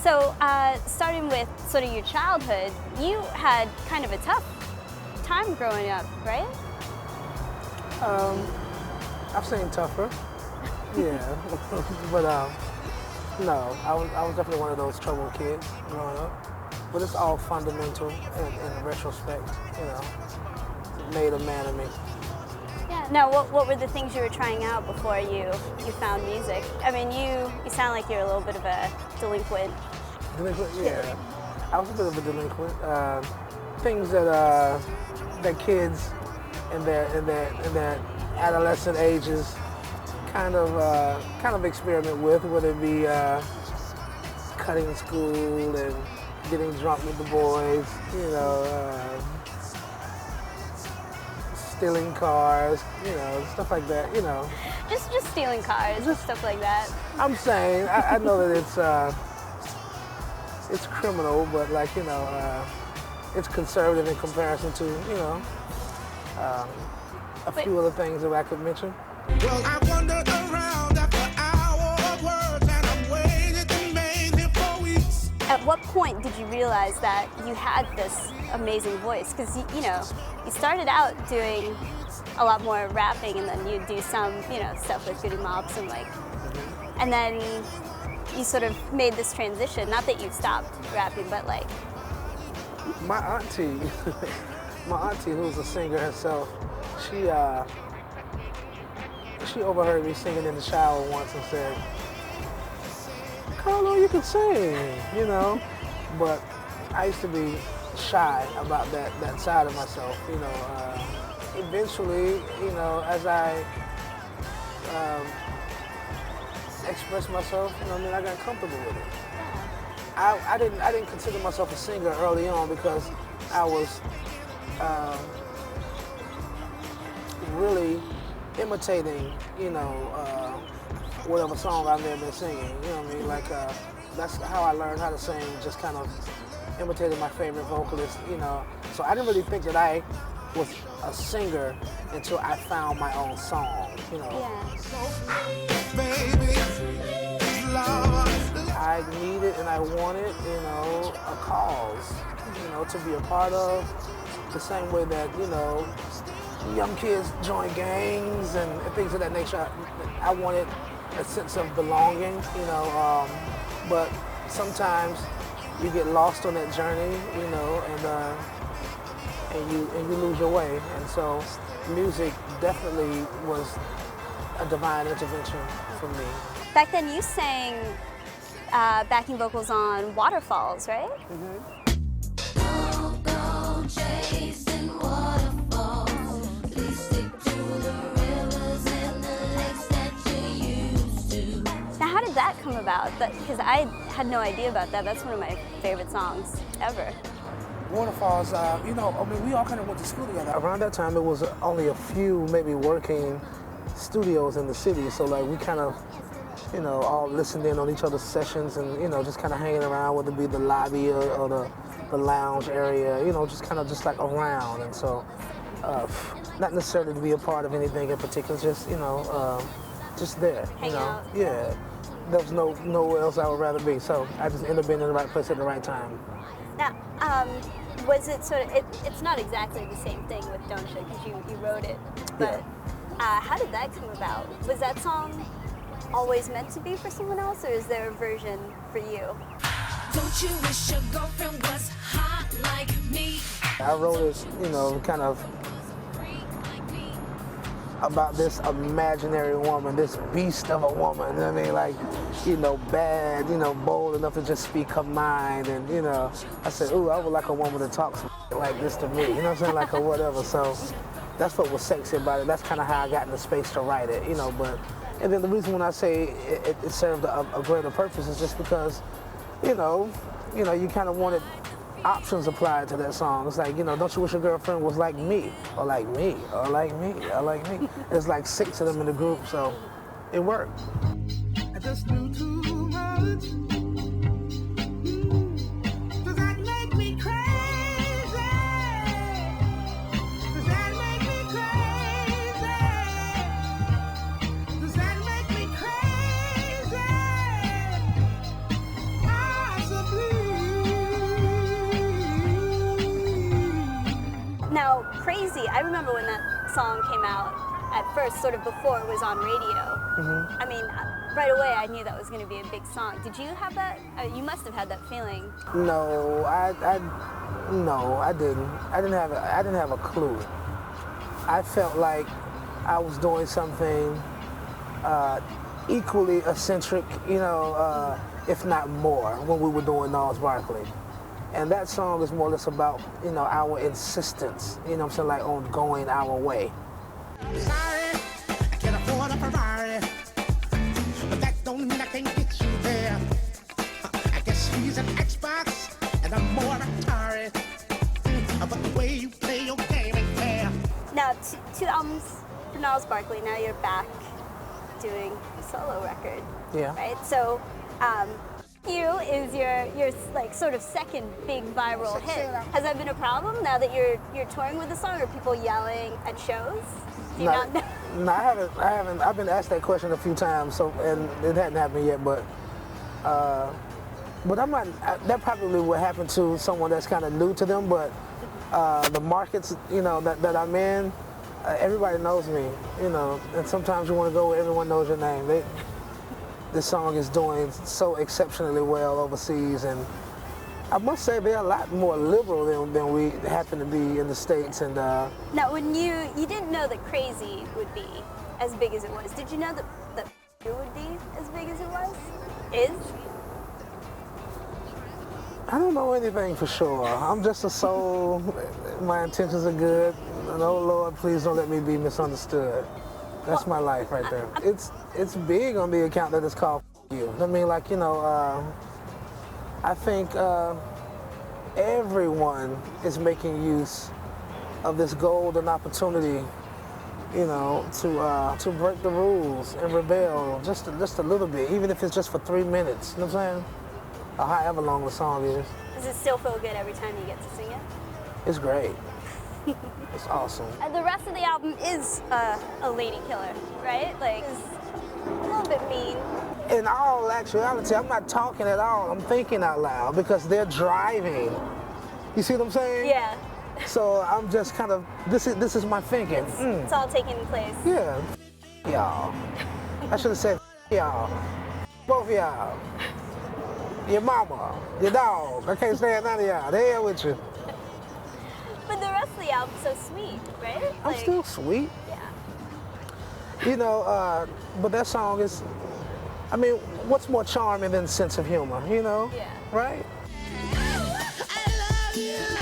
So, starting with sort of your childhood, you had kind of a tough time growing up, right? I've seen tougher, yeah, but no, I was definitely one of those troubled kids growing up. But it's all fundamental in retrospect, you know. It made a man of me. Yeah. Now, what were the things you were trying out before you found music? I mean, you sound like you're a little bit of a delinquent. Delinquent, yeah. I was a bit of a delinquent. Things that kids in their adolescent ages kind of experiment with, whether it be cutting school and getting drunk with the boys, you know, stealing cars, you know, stuff like that, you know. Just stealing cars and stuff like that. I'm saying, I know that it's criminal, but like, you know, it's conservative in comparison to, you know, a few other things that I could mention. Well, I wandered around after hour of words, and I'm waiting to make it for weeks. At what point did you realize that you had this amazing voice? Because, you know, you started out doing a lot more rapping, and then you do some, you know, stuff with Goody Mops and like, and then you sort of made this transition. Not that you stopped rapping, but like. My auntie, who's a singer herself, she overheard me singing in the shower once and said, "Carlo, you can sing," you know. But I used to be shy about that side of myself, you know. Eventually, you know, as I expressed myself, you know, I mean, I got comfortable with it. I didn't consider myself a singer early on because I was really imitating, you know, whatever song I may have been singing. You know what I mean? Like that's how I learned how to sing. Just kind of imitated my favorite vocalist, you know. So I didn't really think that I was a singer until I found my own song, you know. Yeah. Baby, love. I needed and I wanted, you know, a cause, you know, to be a part of, the same way that, you know, young kids join gangs and things of that nature. I wanted a sense of belonging, you know, but sometimes you get lost on that journey, you know, and you lose your way. And so music definitely was a divine intervention for me. Back then, you sang backing vocals on Waterfalls, right? Don't go chasing waterfalls. Please stick to the rivers and the lakes that you used to. Now, how did that come about? Because I had no idea about that. That's one of my favorite songs ever. Waterfalls, you know, I mean, we all kind of went to school together. Around that time, it was only a few maybe working studios in the city, so like we kind of, you know, all listened in on each other's sessions and, you know, just kind of hanging around, whether it be the lobby or the lounge area, you know, just kind of just like around. And so, not necessarily to be a part of anything in particular, just, you know, just there, you Hang know. out. Yeah, there was nowhere else I would rather be, so I just ended up being in the right place at the right time. Now, was it sort of, it's not exactly the same thing with Dontcha because you wrote it, but how did that come about? Was that song always meant to be for someone else, or is there a version for you? Don't you wish your girlfriend was hot like me? I wrote it, you know, kind of about this imaginary woman, this beast of a woman. I mean, like, you know, bad, you know, bold enough to just speak her mind. And, you know, I said, ooh, I would like a woman to talk some like this to me, you know what I'm saying, like, or whatever. So that's what was sexy about it. That's kind of how I got in the space to write it, you know. But, and then the reason when I say it served a greater purpose is just because, you know, you kind of wanted options applied to that song. It's like, you know, don't you wish your girlfriend was like me, or like me, or like me, or like me. There's like 6 of them in the group, so it worked. I just knew too much. Does that make me crazy? Does that make me crazy? Does that make me crazy? I I remember when that song came out at first, sort of before it was on radio. I mean, right away I knew that was going to be a big song. Did you have that? You must have had that feeling. No, no, I didn't. I didn't have a clue. I felt like I was doing something equally eccentric, you know, if not more, when we were doing Gnarls Barkley. And that song is more or less about, you know, our insistence, you know what I'm saying, like on going our way. Sorry, I can't afford a Ferrari, but that don't mean I can't get you there. I guess he's an Xbox, and I'm more Atari. But the way you play your game ain't fair. Now, two albums for Gnarls Barkley. Now you're back doing a solo record. Yeah. Right. So, "You" is your like sort of second big viral hit. Has that been a problem now that you're touring with the song? Are people yelling at shows? Do you not know? No, I haven't. I've been asked that question a few times, so and it hadn't happened yet. But I'm not. That probably would happen to someone that's kind of new to them. But the markets, you know, that I'm in, everybody knows me. You know, and sometimes you want to go where everyone knows your name. This song is doing so exceptionally well overseas, and I must say they're a lot more liberal than we happen to be in the States. And Now, when you didn't know that Crazy would be as big as it was, did you know that "You" would be as big as it was? Is? I don't know anything for sure. I'm just a soul. My intentions are good. And oh Lord, please don't let me be misunderstood. That's my life right there. It's big on the account that it's called "You." I mean, like, you know, I think everyone is making use of this golden opportunity, you know, to break the rules and rebel just a little bit, even if it's just for 3 minutes. You know what I'm saying? Or however long the song is. Does it still feel good every time you get to sing it? It's great. It's awesome. And the rest of the album is a lady killer, right? Like, it's a little bit mean. In all actuality, I'm not talking at all. I'm thinking out loud because they're driving. You see what I'm saying? Yeah. So I'm just kind of, this is my thinking. It's all taking place. Yeah. Y'all. I should have said y'all. Both of y'all. Your mama, your dog. I can't stand none of y'all. The hell with you. But the rest of the album's so sweet, right? I'm still sweet. Yeah. You know, but that song is, I mean, what's more charming than sense of humor, you know? Yeah. Right? I love you.